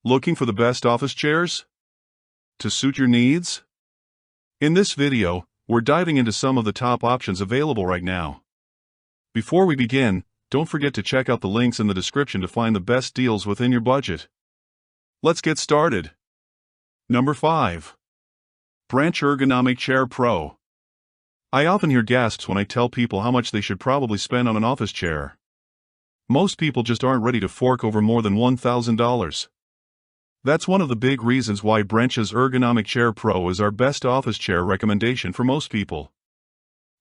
Looking for the best office chairs to suit your needs? In this video, we're diving into some of the top options available right now. Before we begin, don't forget to check out the links in the description to find the best deals within your budget. Let's get started. Number 5. Branch Ergonomic Chair Pro. I often hear gasps when I tell people how much they should probably spend on an office chair. Most people just aren't ready to fork over more than $1,000. That's one of the big reasons why Branch's Ergonomic Chair Pro is our best office chair recommendation for most people.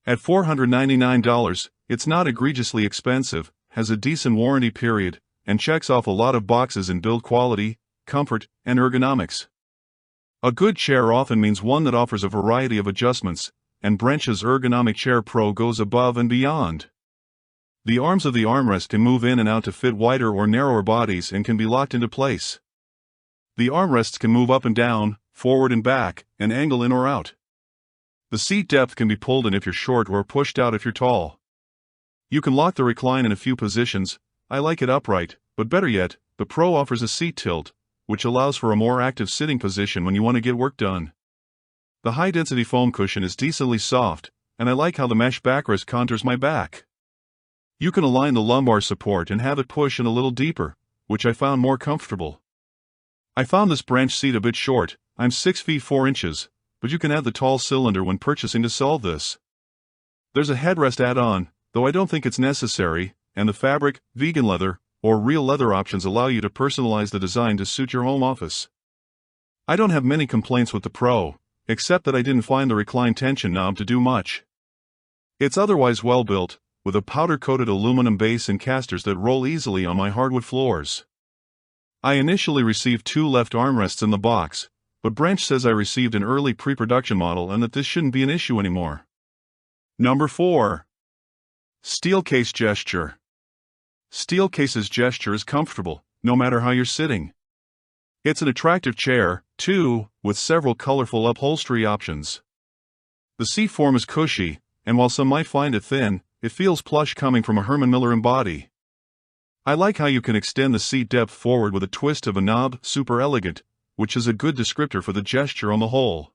At $499, it's not egregiously expensive, has a decent warranty period, and checks off a lot of boxes in build quality, comfort, and ergonomics. A good chair often means one that offers a variety of adjustments, and Branch's Ergonomic Chair Pro goes above and beyond. The arms of the armrest can move in and out to fit wider or narrower bodies and can be locked into place. The armrests can move up and down, forward and back, and angle in or out. The seat depth can be pulled in if you're short or pushed out if you're tall. You can lock the recline in a few positions. I like it upright, but better yet, the Pro offers a seat tilt, which allows for a more active sitting position when you want to get work done. The high-density foam cushion is decently soft, and I like how the mesh backrest contours my back. You can align the lumbar support and have it push in a little deeper, which I found more comfortable. I found this Branch seat a bit short. I'm 6 feet 4 inches, but you can add the tall cylinder when purchasing to solve this. There's a headrest add-on, though I don't think it's necessary, and the fabric, vegan leather, or real leather options allow you to personalize the design to suit your home office. I don't have many complaints with the Pro, except that I didn't find the recline tension knob to do much. It's otherwise well built, with a powder-coated aluminum base and casters that roll easily on my hardwood floors. I initially received 2 left armrests in the box, but Branch says I received an early pre-production model and that this shouldn't be an issue anymore. Number 4. Steelcase Gesture. Steelcase's Gesture is comfortable, no matter how you're sitting. It's an attractive chair, too, with several colorful upholstery options. The seat form is cushy, and while some might find it thin, it feels plush coming from a Herman Embody. I like how you can extend the seat depth forward with a twist of a knob, super elegant, which is a good descriptor for the Gesture on the whole.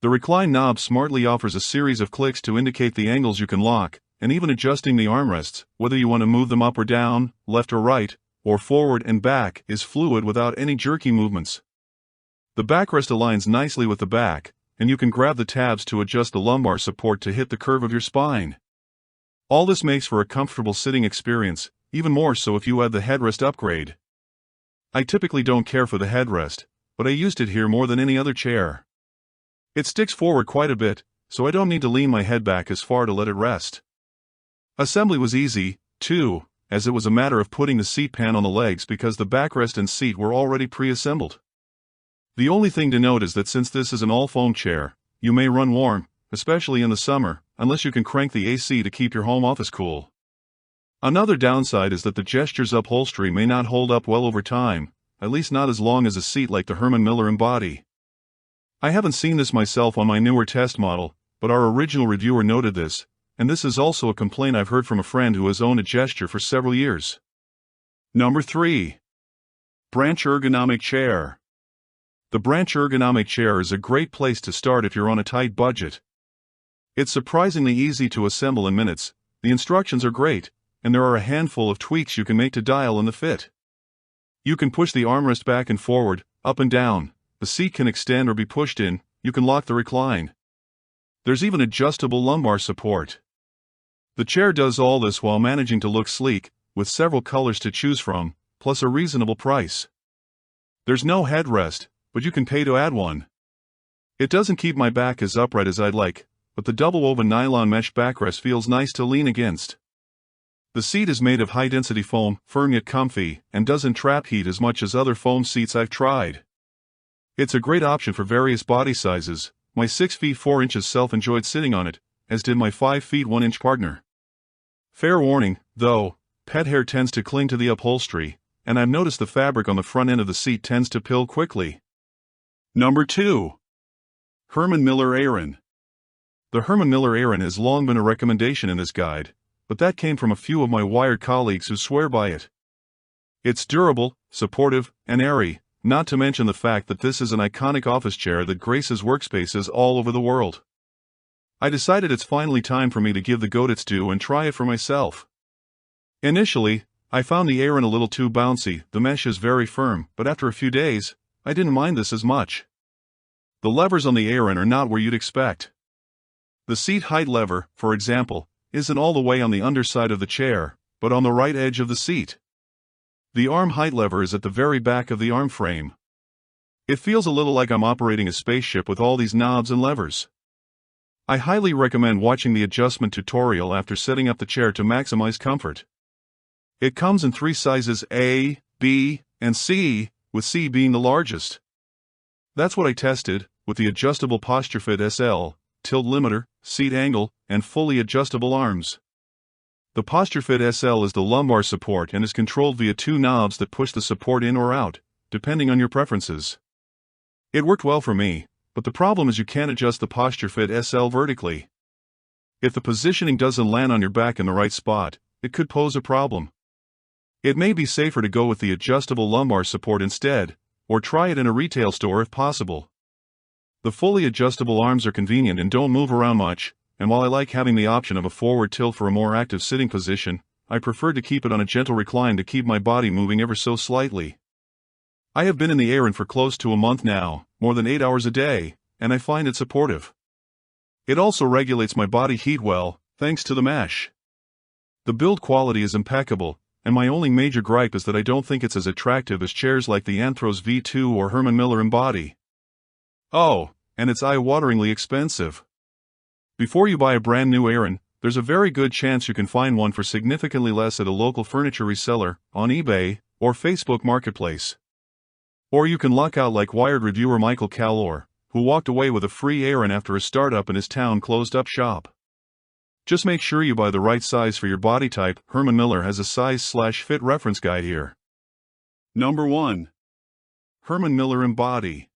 The recline knob smartly offers a series of clicks to indicate the angles you can lock, and even adjusting the armrests, whether you want to move them up or down, left or right, or forward and back, is fluid without any jerky movements. The backrest aligns nicely with the back, and you can grab the tabs to adjust the lumbar support to hit the curve of your spine. All this makes for a comfortable sitting experience, even more so if you add the headrest upgrade. I typically don't care for the headrest, but I used it here more than any other chair. It sticks forward quite a bit, so I don't need to lean my head back as far to let it rest. Assembly was easy, too, as it was a matter of putting the seat pan on the legs because the backrest and seat were already pre-assembled. The only thing to note is that since this is an all-foam chair, you may run warm, especially in the summer, unless you can crank the AC to keep your home office cool. Another downside is that the Gesture's upholstery may not hold up well over time, at least not as long as a seat like the Herman Embody. I haven't seen this myself on my newer test model, but our original reviewer noted this, and this is also a complaint I've heard from a friend who has owned a Gesture for several years. Number 3. Branch Ergonomic Chair. The Branch Ergonomic Chair is a great place to start if you're on a tight budget. It's surprisingly easy to assemble in minutes, the instructions are great, and there are a handful of tweaks you can make to dial in the fit. You can push the armrest back and forward, up and down, the seat can extend or be pushed in, you can lock the recline. There's even adjustable lumbar support. The chair does all this while managing to look sleek, with several colors to choose from, plus a reasonable price. There's no headrest, but you can pay to add one. It doesn't keep my back as upright as I'd like, but the double-woven nylon mesh backrest feels nice to lean against. The seat is made of high-density foam, firm yet comfy, and doesn't trap heat as much as other foam seats I've tried. It's a great option for various body sizes. My 6 feet 4 inches self enjoyed sitting on it, as did my 5 feet 1 inch partner. Fair warning, though, pet hair tends to cling to the upholstery, and I've noticed the fabric on the front end of the seat tends to pill quickly. Number 2. Herman Aeron. The Herman Aeron has long been a recommendation in this guide, but that came from a few of my Wired colleagues who swear by it. It's durable, supportive, and airy, not to mention the fact that this is an iconic office chair that graces workspaces all over the world. I decided it's finally time for me to give the goat its due and try it for myself. Initially, I found the Aeron a little too bouncy, the mesh is very firm, but after a few days, I didn't mind this as much. The levers on the Aeron are not where you'd expect. The seat height lever, for example, isn't all the way on the underside of the chair, but on the right edge of the seat. The arm height lever is at the very back of the arm frame. It feels a little like I'm operating a spaceship with all these knobs and levers. I highly recommend watching the adjustment tutorial after setting up the chair to maximize comfort. It comes in 3 sizes A, B, and C, with C being the largest. That's what I tested, with the adjustable posture fit SL, tilt limiter, seat angle, and fully adjustable arms. The posture fit SL is the lumbar support and is controlled via 2 knobs that push the support in or out, depending on your preferences. It worked well for me, but the problem is you can't adjust the posture fit SL vertically. If the positioning doesn't land on your back in the right spot, it could pose a problem. It may be safer to go with the adjustable lumbar support instead, or try it in a retail store if possible. The fully adjustable arms are convenient and don't move around much, and while I like having the option of a forward tilt for a more active sitting position, I prefer to keep it on a gentle recline to keep my body moving ever so slightly. I have been in the Aeron for close to a month now, more than 8 hours a day, and I find it supportive. It also regulates my body heat well, thanks to the mesh. The build quality is impeccable, and my only major gripe is that I don't think it's as attractive as chairs like the Anthros V2 or Herman Miller Embody. Oh, and it's eye-wateringly expensive. Before you buy a brand new Aeron, there's a very good chance you can find one for significantly less at a local furniture reseller, on eBay, or Facebook Marketplace. Or you can luck out like Wired reviewer Michael Calor, who walked away with a free Aeron after a startup in his town closed up shop. Just make sure you buy the right size for your body type. Herman Miller has a size/fit reference guide here. Number 1. Herman Miller Embody.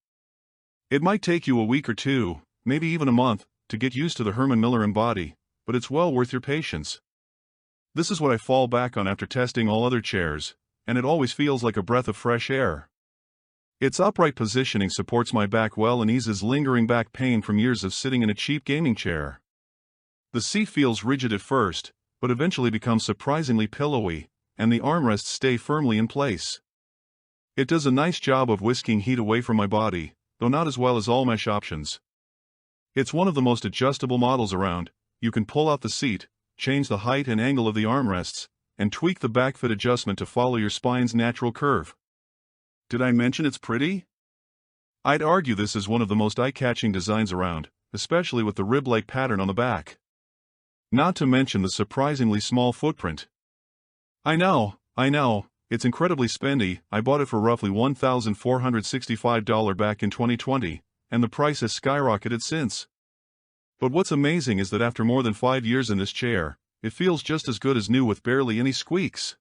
It might take you a week or 2, maybe even a month, to get used to the Herman Miller Embody, but it's well worth your patience. This is what I fall back on after testing all other chairs, and it always feels like a breath of fresh air. Its upright positioning supports my back well and eases lingering back pain from years of sitting in a cheap gaming chair. The seat feels rigid at first, but eventually becomes surprisingly pillowy, and the armrests stay firmly in place. It does a nice job of whisking heat away from my body, though not as well as all mesh options. It's one of the most adjustable models around. You can pull out the seat, change the height and angle of the armrests, and tweak the back fit adjustment to follow your spine's natural curve. Did I mention it's pretty? I'd argue this is one of the most eye-catching designs around, especially with the rib-like pattern on the back. Not to mention the surprisingly small footprint. I know, it's incredibly spendy. I bought it for roughly $1,465 back in 2020, and the price has skyrocketed since. But what's amazing is that after more than 5 years in this chair, it feels just as good as new with barely any squeaks.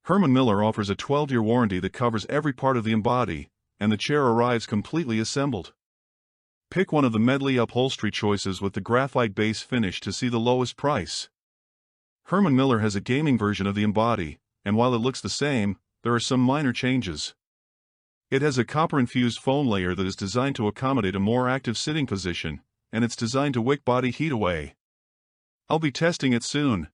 Herman Miller offers a 12-year warranty that covers every part of the Embody, and the chair arrives completely assembled. Pick one of the medley upholstery choices with the graphite base finish to see the lowest price. Herman Miller has a gaming version of the Embody, and while it looks the same, there are some minor changes. It has a copper-infused foam layer that is designed to accommodate a more active sitting position, and it's designed to wick body heat away. I'll be testing it soon,